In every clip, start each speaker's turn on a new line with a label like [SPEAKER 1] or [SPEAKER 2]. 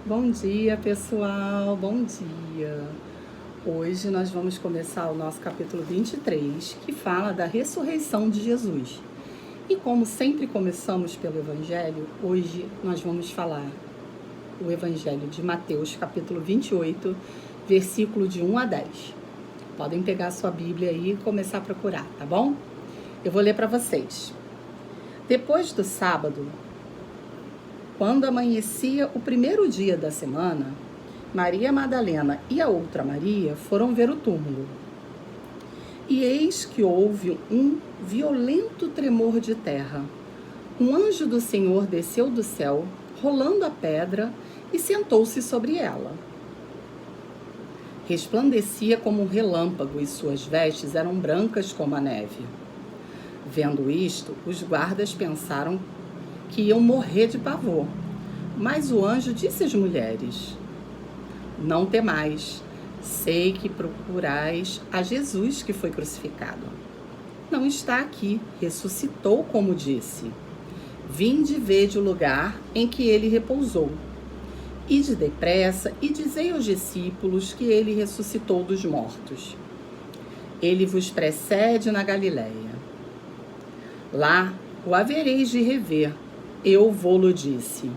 [SPEAKER 1] Bom dia, pessoal, bom dia. Hoje nós vamos começar o nosso capítulo 23, que fala da ressurreição de Jesus. E como sempre começamos pelo Evangelho, hoje nós vamos falar o Evangelho de Mateus, capítulo 28, versículo de 1 a 10. Podem pegar a sua Bíblia aí e começar a procurar, tá bom? Eu vou ler para vocês. Depois do sábado, quando amanhecia o primeiro dia da semana, Maria Madalena e a outra Maria foram ver o túmulo. E eis que houve um violento tremor de terra. Um anjo do Senhor desceu do céu, rolando a pedra, e sentou-se sobre ela. Resplandecia como um relâmpago e suas vestes eram brancas como a neve. Vendo isto, os guardas pensaram que iam morrer de pavor. Mas o anjo disse às mulheres: não temais, sei que procurais a Jesus que foi crucificado. Não está aqui, ressuscitou como disse. Vinde e vede o lugar em que ele repousou. Ide depressa e dizei aos discípulos que ele ressuscitou dos mortos. Ele vos precede na Galileia. Lá o havereis de rever, eu vô-lo disse.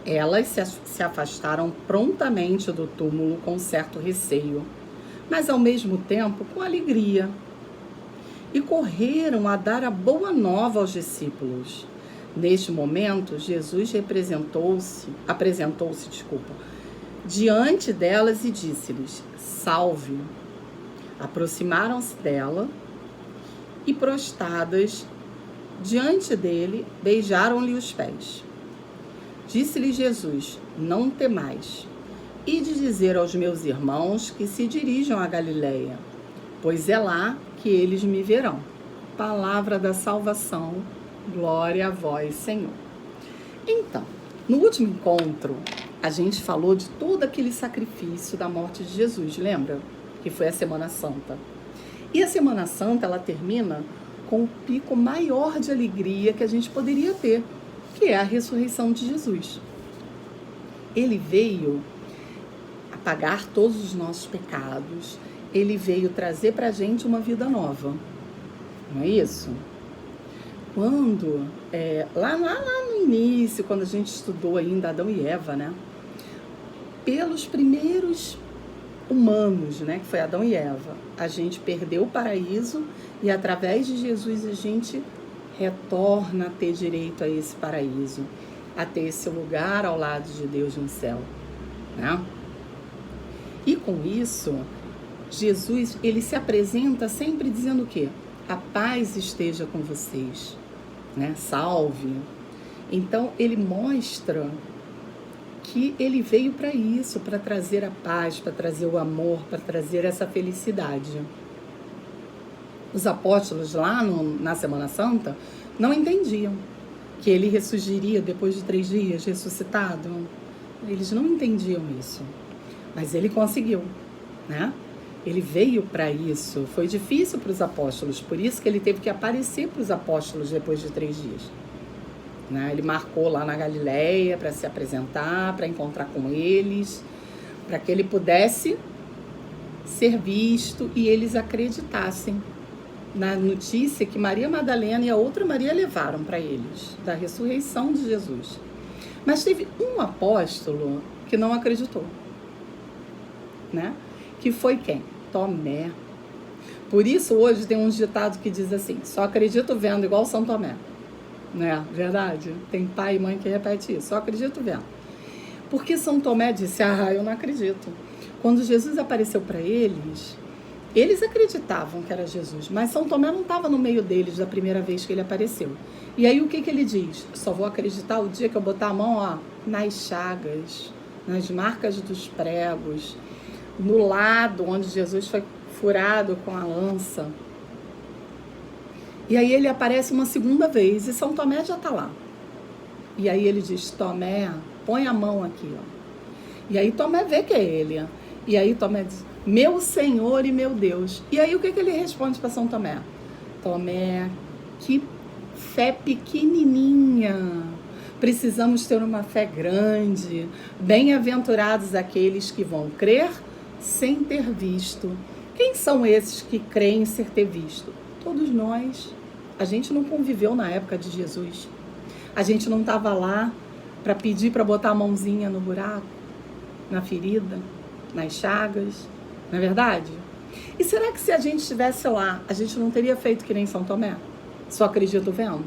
[SPEAKER 1] Elas se afastaram prontamente do túmulo com certo receio, mas ao mesmo tempo com alegria. E correram a dar a boa nova aos discípulos. Neste momento, Jesus apresentou-se diante delas e disse-lhes: salve. Aproximaram-se dela e, prostradas diante dele, beijaram-lhe os pés. Disse-lhe Jesus: não temais. Ide dizer aos meus irmãos que se dirijam a Galileia, pois é lá que eles me verão. Palavra da salvação, glória a vós, Senhor. Então, no último encontro, a gente falou de todo aquele sacrifício da morte de Jesus, lembra? Que foi a Semana Santa. E a Semana Santa, ela termina com o pico maior de alegria que a gente poderia ter, que é a ressurreição de Jesus. Ele veio apagar todos os nossos pecados, ele veio trazer pra gente uma vida nova, não é isso? Quando, lá no início, quando a gente estudou ainda Adão e Eva, né? Pelos primeiros humanos, né, que foi Adão e Eva, a gente perdeu o paraíso e através de Jesus a gente retorna a ter direito a esse paraíso, a ter esse lugar ao lado de Deus no céu, né? E com isso, Jesus, ele se apresenta sempre dizendo o quê? A paz esteja com vocês, né? Salve. Então, ele mostra que ele veio para isso, para trazer a paz, para trazer o amor, para trazer essa felicidade. Os apóstolos lá na Semana Santa não entendiam que ele ressurgiria depois de 3 dias, ressuscitado. Eles não entendiam isso, mas ele conseguiu, né? Ele veio para isso. Foi difícil para os apóstolos, por isso que ele teve que aparecer para os apóstolos depois de 3 dias. Né? Ele marcou lá na Galileia para se apresentar, para encontrar com eles, para que ele pudesse ser visto e eles acreditassem na notícia que Maria Madalena e a outra Maria levaram para eles, da ressurreição de Jesus. Mas teve um apóstolo que não acreditou, né? Que foi quem? Tomé. Por isso hoje tem um ditado que diz assim: só acredito vendo, igual São Tomé. Né? Verdade? Tem pai e mãe que repete isso, só acredito vendo. Porque São Tomé disse: eu não acredito. Quando Jesus apareceu para eles, eles acreditavam que era Jesus, mas São Tomé não estava no meio deles da primeira vez que ele apareceu. E aí o que ele diz? Só vou acreditar o dia que eu botar a mão, nas chagas, nas marcas dos pregos, no lado onde Jesus foi furado com a lança. E aí ele aparece uma segunda vez e São Tomé já está lá. E aí ele diz: Tomé, põe a mão aqui, ó. E aí Tomé vê que é ele. E aí Tomé diz: meu Senhor e meu Deus. E aí o que ele responde para São Tomé? Tomé, que fé pequenininha. Precisamos ter uma fé grande. Bem-aventurados aqueles que vão crer sem ter visto. Quem são esses que creem sem ter visto? Todos nós. A gente não conviveu na época de Jesus. A gente não estava lá para pedir para botar a mãozinha no buraco, na ferida, nas chagas. Não é verdade? E será que se a gente estivesse lá, a gente não teria feito que nem São Tomé? Só acredito vendo?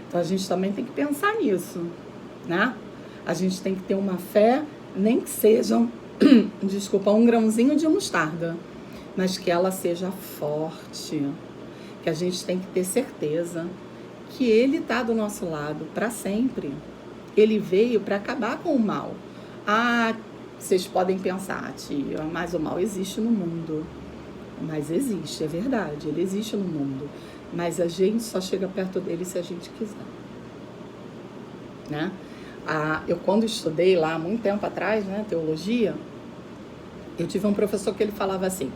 [SPEAKER 1] Então a gente também tem que pensar nisso, né? A gente tem que ter uma fé, nem que sejam, um grãozinho de mostarda, mas que ela seja forte, que a gente tem que ter certeza que Ele está do nosso lado para sempre. Ele veio para acabar com o mal. Ah, vocês podem pensar, tia, mas o mal existe no mundo. Mas existe, é verdade, ele existe no mundo. Mas a gente só chega perto dele se a gente quiser. Né? Eu quando estudei lá, há muito tempo atrás, né, teologia, eu tive um professor que ele falava assim: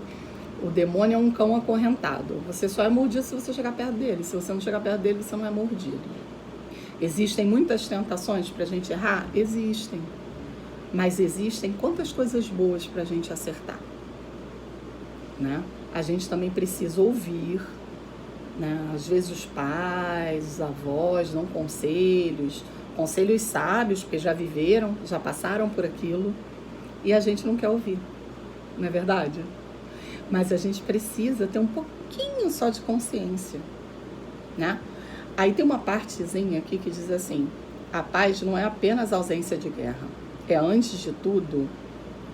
[SPEAKER 1] o demônio é um cão acorrentado. Você só é mordido se você chegar perto dele. Se você não chegar perto dele, você não é mordido. Existem muitas tentações para a gente errar? Existem. Mas existem quantas coisas boas para a gente acertar, né? A gente também precisa ouvir, né? Às vezes os pais, os avós dão conselhos sábios, porque já viveram, já passaram por aquilo, e a gente não quer ouvir, não é verdade? Mas a gente precisa ter um pouquinho só de consciência, né? Aí tem uma partezinha aqui que diz assim: a paz não é apenas ausência de guerra. É, antes de tudo,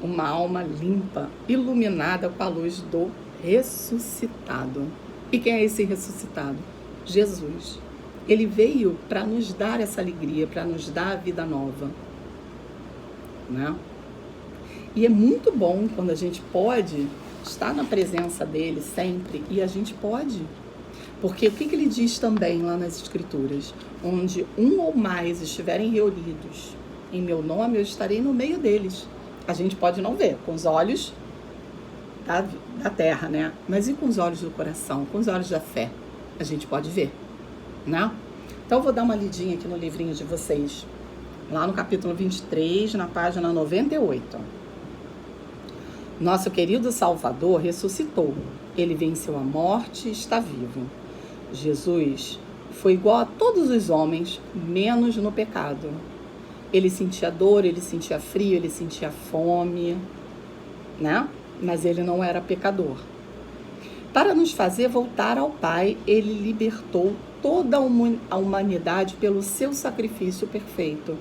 [SPEAKER 1] uma alma limpa, iluminada com a luz do ressuscitado. E quem é esse ressuscitado? Jesus. Ele veio para nos dar essa alegria, para nos dar a vida nova, né? E é muito bom quando a gente pode estar na presença dele sempre, e a gente pode. Porque o que ele diz também lá nas Escrituras? Onde um ou mais estiverem reunidos em meu nome, eu estarei no meio deles. A gente pode não ver com os olhos da terra, né? Mas e com os olhos do coração, com os olhos da fé? A gente pode ver, né? Então eu vou dar uma lidinha aqui no livrinho de vocês, lá no capítulo 23, na página 98. Nosso querido Salvador ressuscitou. Ele venceu a morte e está vivo. Jesus foi igual a todos os homens, menos no pecado. Ele sentia dor, ele sentia frio, ele sentia fome, né? Mas ele não era pecador. Para nos fazer voltar ao Pai, ele libertou toda a humanidade pelo seu sacrifício perfeito.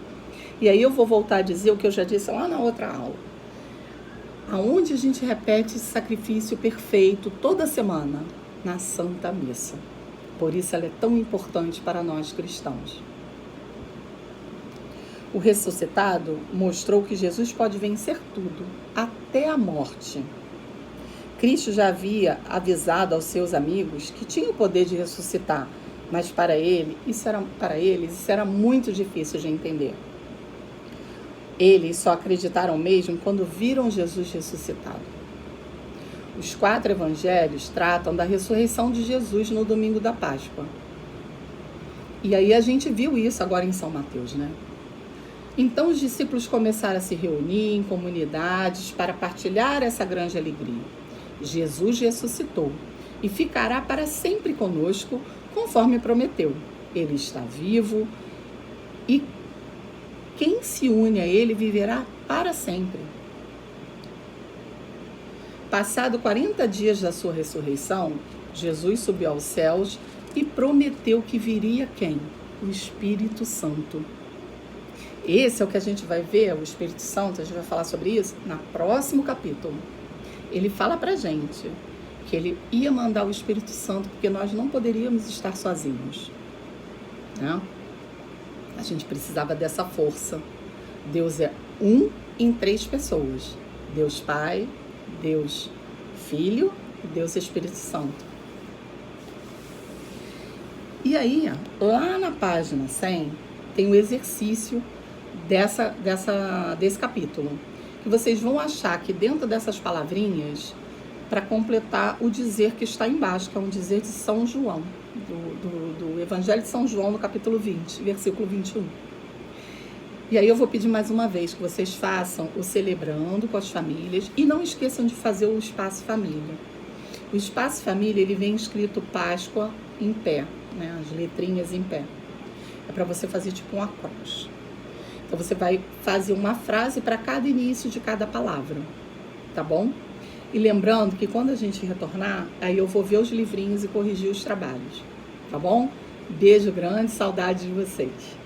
[SPEAKER 1] E aí eu vou voltar a dizer o que eu já disse lá na outra aula. Aonde a gente repete esse sacrifício perfeito toda semana? Na Santa Missa. Por isso ela é tão importante para nós cristãos. O ressuscitado mostrou que Jesus pode vencer tudo, até a morte. Cristo já havia avisado aos seus amigos que tinha o poder de ressuscitar, mas para eles isso era muito difícil de entender. Eles só acreditaram mesmo quando viram Jesus ressuscitado. Os 4 evangelhos tratam da ressurreição de Jesus no domingo da Páscoa. E aí a gente viu isso agora em São Mateus, né? Então os discípulos começaram a se reunir em comunidades para partilhar essa grande alegria. Jesus ressuscitou e ficará para sempre conosco, conforme prometeu. Ele está vivo e quem se une a ele viverá para sempre. Passado 40 dias da sua ressurreição, Jesus subiu aos céus e prometeu que viria quem? O Espírito Santo. Esse é o que a gente vai ver, o Espírito Santo, a gente vai falar sobre isso no próximo capítulo. Ele fala pra gente que ele ia mandar o Espírito Santo porque nós não poderíamos estar sozinhos, né? A gente precisava dessa força. Deus é um em 3 pessoas. Deus Pai, Deus Filho e Deus Espírito Santo. E aí, lá na página 100, tem o exercício desse capítulo, que vocês vão achar que dentro dessas palavrinhas, para completar o dizer que está embaixo, que é um dizer de São João. do Evangelho de São João, no capítulo 20, versículo 21. E aí eu vou pedir mais uma vez que vocês façam o celebrando com as famílias e não esqueçam de fazer o espaço família. O espaço família, ele vem escrito Páscoa em pé, né? As letrinhas em pé. É para você fazer tipo um acróstico. Então você vai fazer uma frase para cada início de cada palavra, tá bom? E lembrando que quando a gente retornar, aí eu vou ver os livrinhos e corrigir os trabalhos, tá bom? Beijo grande, saudade de vocês.